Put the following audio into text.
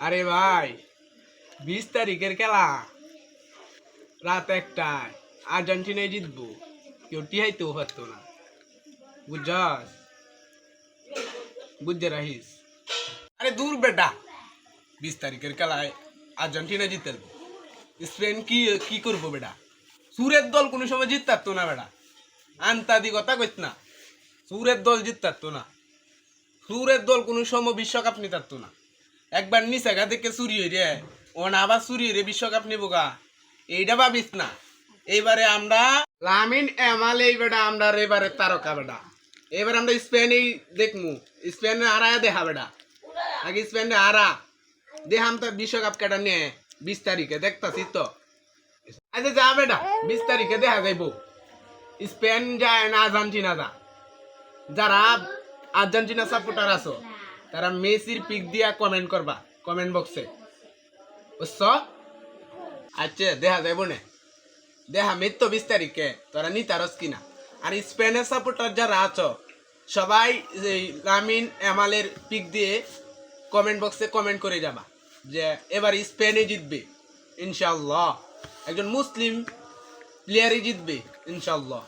আরে ভাই 20 তারিখের খেলা রাত 1টায় আর্জেন্টিনায় জিতবো। কেউ টিহাইতেও পারতো না। বুঝছস? বুঝতে রাখিস। আরে দূর বেটা, 20 তারিখের খেলায় আর্জেন্টিনা জিতল। স্পেন কি কি করবো বেটা? সুরের দল কোনো সময় জিত পারতো না বেটা। আন্তাদি কথা কইত না। সুরের দল জিত পারতো না। সুরের দল কোনো সময় বিশ্বকাপ নিতে পারতো না। একবার নিচে গা থেকে চুরি হইরে ওন আবার চুরি হইরে বিশ্বকাপ নিব গা, এইটা ভাবিস না। এইবারে আমরা লামিন এমাল এইবারে আমরা এবারে তারকা বেটা। এবার আমরা স্পেনেই দেখমু, স্পেনে হারায় দেখা বেটা। আগে স্পেনে হারা দেখাম তো বিশ্বকাপ কেটা নিয়ে 20 তারিখে দেখতাছি তো। আচ্ছা যা বেটা, 20 তারিখে দেখা যাইব স্পেন যায় না আর্জেন্টিনা যা। যারা আর্জেন্টিনা সাপোর্টার আছো তারা মেসির পিক দিয়া কমেন্ট করবা কমেন্ট বক্সে, বুঝছ? আচ্ছা দেখা যাইব না, দেখা মিত তো 20 তারিখে তোরা নিতারস কিনা। আর স্পেনের সাপোর্টার যারা আছো সবাই লামিন এমালের পিক দিয়ে কমেন্ট বক্সে কমেন্ট করে যাবা যে এবার স্পেনে জিতবে ইনশাল্লাহ, একজন মুসলিম প্লেয়ারই জিতবে ইনশাল্লাহ।